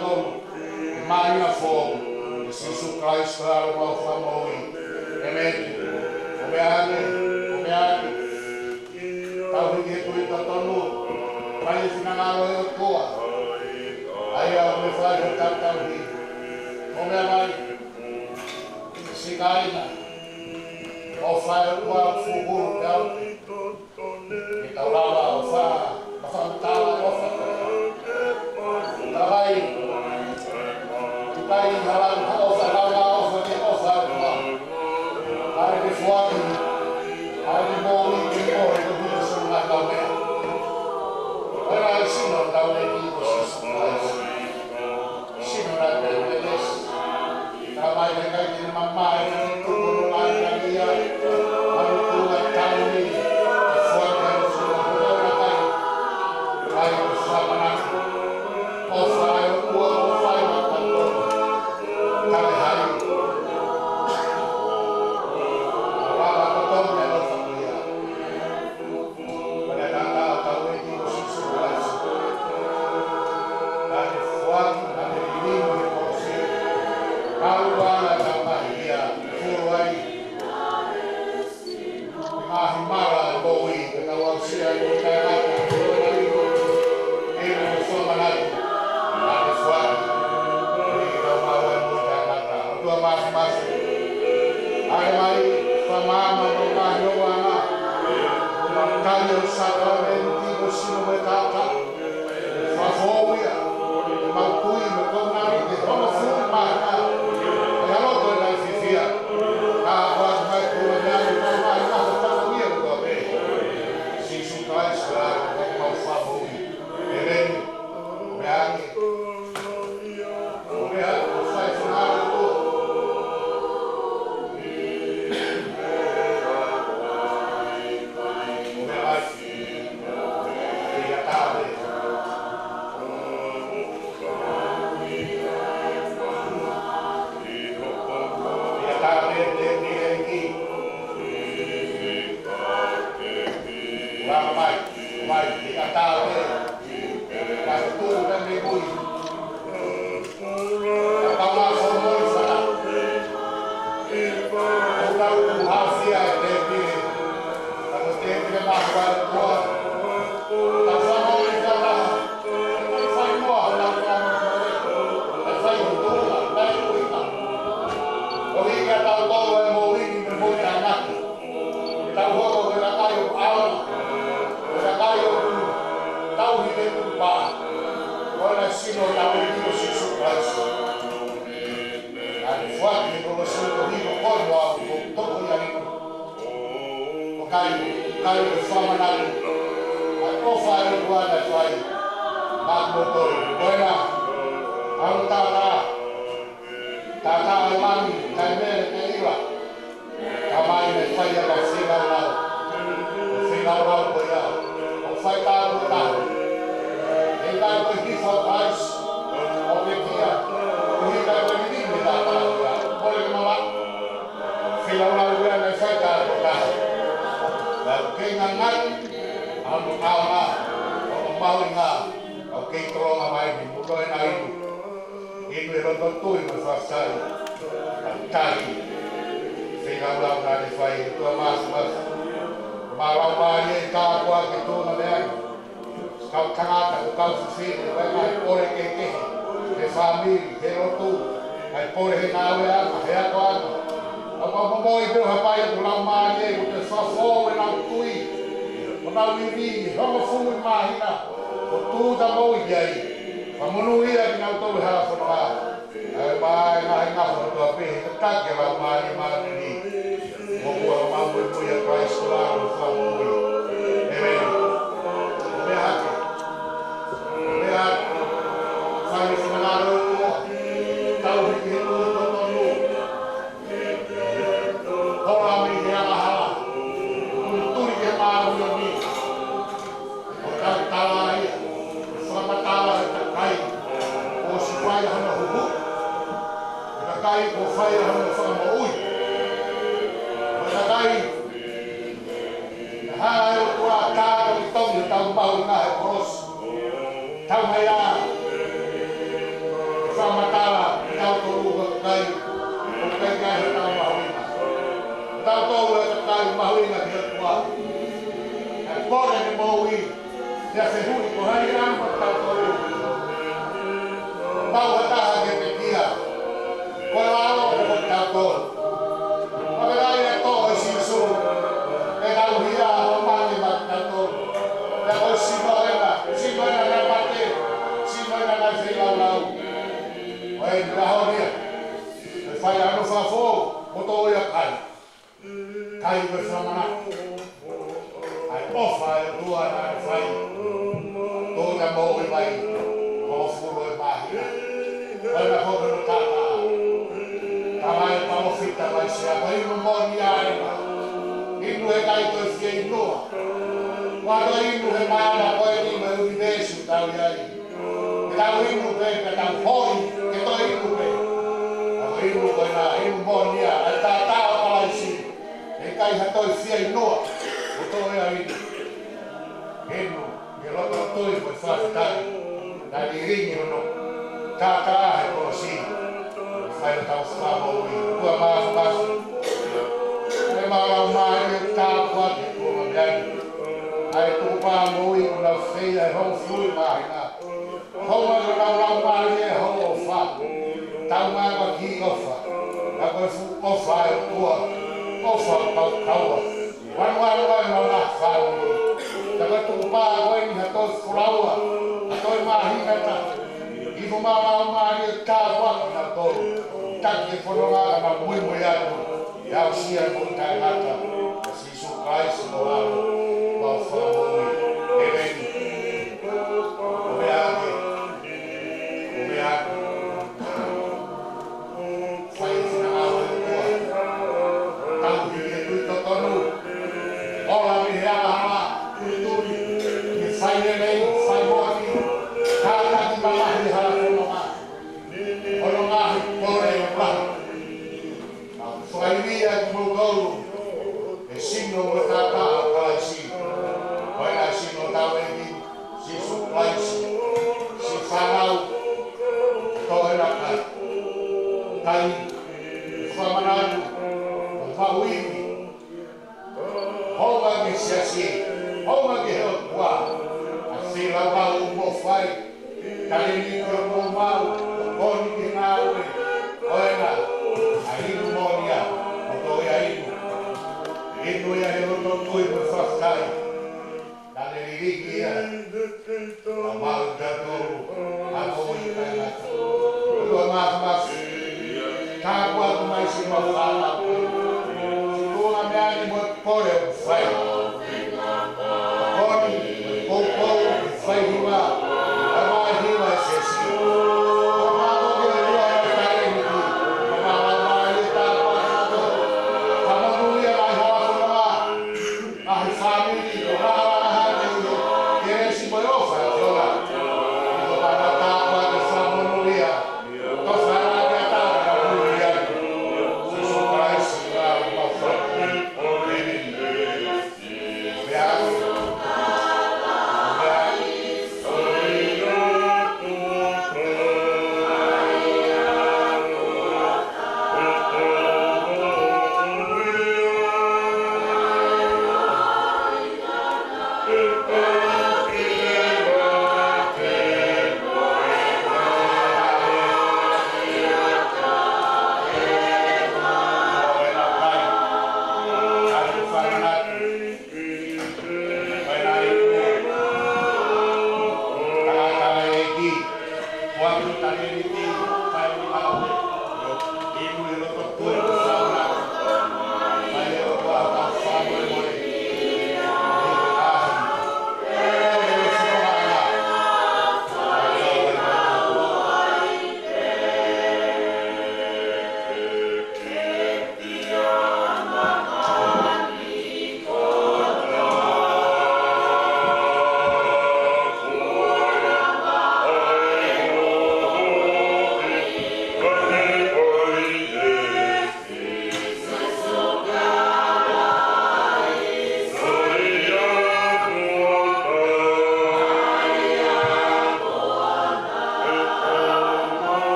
[SPEAKER 3] tonu. Mai na fogo. Jesus Christ claro mau famoi. Amen. Obeane. Tau hiki tu i tatonu. Mai sinangalo e o toa. Ai au me whai o tatau hi. Obeanai. Singaina. O whai o kua fuguru te au. I tau lawa o wha. Mawhamtawa o wha. Tawai. Tukai halang o wha lawa o wha ke o wha kua. Ai ke fuaki. Ai ke mōi ke mōi ke hua sunga kau mea. Ora ai sino tau ne ki o sisu Christ. Sino na te o le les. Tawai ke kai te mamai ke tukono lai na ia. Ai kua tau ni. Ke fuaki o sunga kua ora kai. Ai o whamanaki. O whai o kua o whai wa kato. Kare hai. Rawa kato me o whakuia. Wana tanga o tau e ki o sisu Christ. Ai fuaki na me rinimo e kose. Karuana ka mahia. Furu ai. Mahi mara e boi. Ke tau au sia i o kai rata. Ero o whamanaki. Ai fuaki. Ke tau mau e mo kai rata. O tua mahi mahi. Ai mai. Whamama o mahi o wana. Kai o saka me tiko sino me kaka. Whawhowia. E mautui me konari te hono furu mahi na. E aloto e nai whiwhia. Ka whaki mai kua mea ni mai mahi na ho whakawia kua me. Jesus Christ la e mau whahowi. E reni. O me angi. O me angi. O whai whanara kua. O me ai. E ia tāwe. Ia tāwe te ni e ki. Waka mai. Mai. Ia tāwe. Kai tūru ka me mui. Ka tauma whamoi whana. O tau hawhia e te pire. Ako te pire mahi wai kua. Ta whamoi whana. Ai whai mua hana whamoi. Ai whai hutuna. Ai uika. O hika tau tōu e mō hiki me mōi tā ngaki. E tau hoko ke la kai o aona. E la kai o tau hine kupa. O la sino tau e kiko sisu Christ. Ai whaki e kono sino hiko kono au ko toko ia hiko. O kai o whamanaki. Ai o whai o kuana whai. Mak motori. Koina. Aru tātā. Tātā e mami. Kai mere te iwa. Ka mai me whai a ka whinau rau. O whinau rau ko ia. O whai tāru tāru. E kai koe hifo Christ. O te kia. O hika koe nimi tātā ia. Kore ke mama. Whinau rau ia me whai tāru tāru. Lau kei ngā ngai. Anu kāo ngā. O maui ngā. Au kei tronga mai ni muto e nā iku. Inu e roto tui me whasai. Au tāki. Whinau rau nā ne whai e tua māsu māsu. Marau māri e kāpua ke tōna me ai. Kau tangata o kau whiwhiri. Wai mai pore ke kehi. He whamiri, he rotu. Hai pore he nāwe anga, he ako anga. Au mamamoi peo hapai o lau māri e. O te whawhō e nau tui. O nau iwi, hongo fungu i mahina. O tūta moi ai. Whamunu ia ki nau tau haa whanua. Ai mai ngahi ngaho o tua pehe. Te take lau māri māri ni. Mo kua o mau e mui a Christ o lau o whamui. Amen. Me hake. Me hake. Whai e whanaro o tua. Tau hiki he tua totonu. Hora mi he alahala. Turi ke maru o ni. O tau tawa ia. Whamatawa e ta kai. O si whai hana huhu. E ta kai o whai hana whamaui. O ta kai. Hā e o tua tāra o tau ni tau mau ngā he koros. Tau hei ā.
[SPEAKER 2] ui. Ia se hui ko hai rama tau kore. Pau ataha ke te kia. Koe lao ko tau kore. Paverai e toa e sisu. E tau hia o mani mat tau kore. Ia koe simoena na pate. Simoena na whilau lau. Oe rahonia. E whai anu whafo. Koto ia kai. Kai me whamana. Ai ofa e tua na e whai. Tōna mō e mai. Mō furo e mahina. Oina kore no tātā. Ka mai pao fita mai sea. Ko inu mōni aema. Inu e kai toi fie inua. Wado inu he maana koe ni me universu tau iai. E tau inu pe, pe tau hoi. Ke toi inu pe. Ako inu koe na inu mōni a. Ai tātā o kalaisi. E kai ha toi fie inua. O tō ea inu. Inu. Ke roto toi koe whaafitai. Nā ni ringi ono. Tātā he koe si. Whai o tau whaamoui. Kua maafu masu. E maarau maari e tāpua te kua mamiani. Ai tu pa moi o na feia e hou flui mahina. Hou anu rau maari e hou o wha. Tau māma ki ofa. A koe fu ofa e tua. Ofa o pau kaua. Wanu anu anu na whau. Ta koe tu pa koe ni ha toi furaua. A toi mahina ta. Ifu māma maari e tāpua na tolu. Taki e whanonga na mui mui anu. Iau sia mo tai hata. Sisu Christ no anu.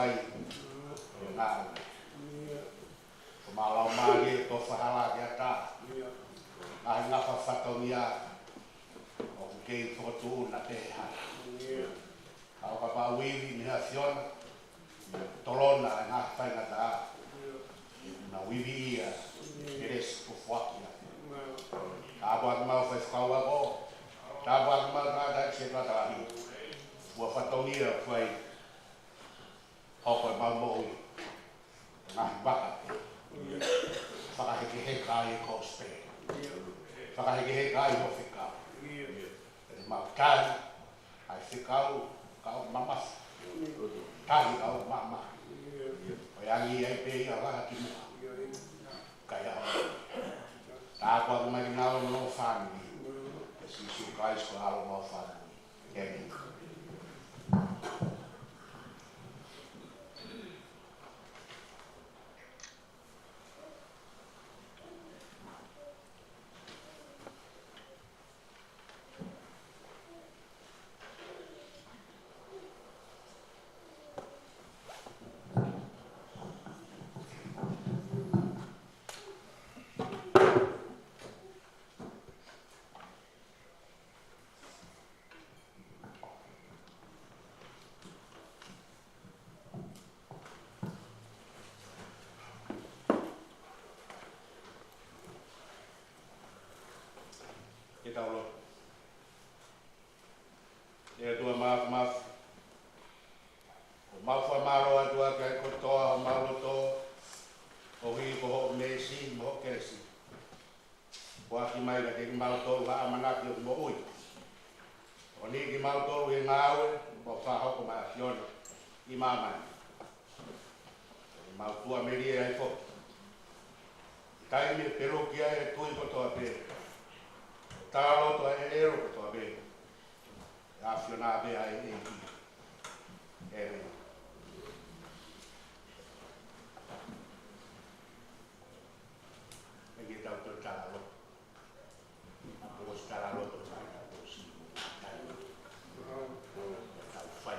[SPEAKER 3] fai ngā malau mali to whahala ki ata ngā ngā whawhatongia o kei whakatu na te hai au ka pāwiri ni ha siona tolona ngā whaingata na wiri ia eres ko whakia ka wak mau whaiskaua ko ka wak mau kātai se ratarahi ua whatongia whai hoko mau mohi ngā baka whakaheke he kai ko spe whakaheke he kai ho whikau mau tāi ai whikau kau mamas tāi kau mama o yangi ai pe ia raha ki mua kai hao tā kua mai ngau no whanui si su kai sko alo no whanui kemi ke taulo e tua maf maf o mafa maro atua ke ko toa o malo to o hi ko ho mesi mo keresi wa ki mai ka te malo to la amana ki mo ui o ni ki malo to e ngawe mo fa ho ko ma fion i mama ma tua meri ai fo tai me pero ki ai tu ko to pe talo to e ero to be afiona be ai e e que talo talo o talo to sai o si talo fai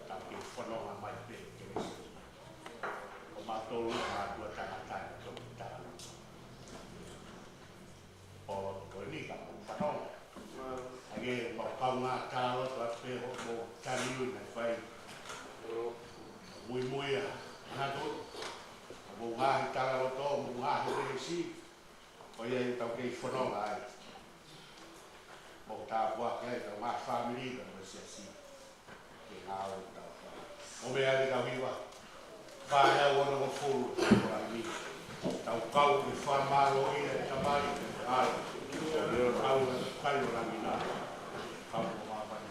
[SPEAKER 3] talo que fono a mai be que o matolo a tua tata to talo o ni ka whanau. Age ma paunga tālo to ape ho mo taniu na whai. Mui mui a hatu. Mo ngahi tālo to, mo ngahi resi. O ia i tau kei whanau ai. Mo tā pua kei tau ma family ka mo sia si. Ke ngāo tau whai. O mea ni kau hiwa. Whāhea wana mo fulu. Tau kau ki whamaro ia e tamai. Ai. Leo tau na kai o rangi nā. Kau o mawani.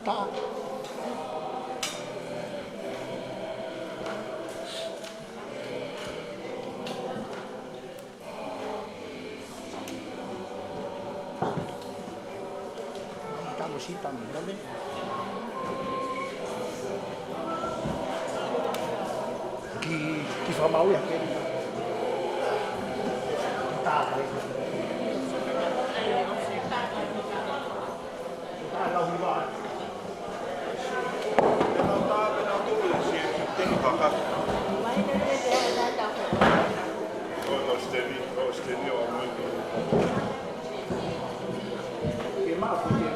[SPEAKER 4] Ta. Estamos así también, ¿vale? Chi fa mau ya che
[SPEAKER 1] Che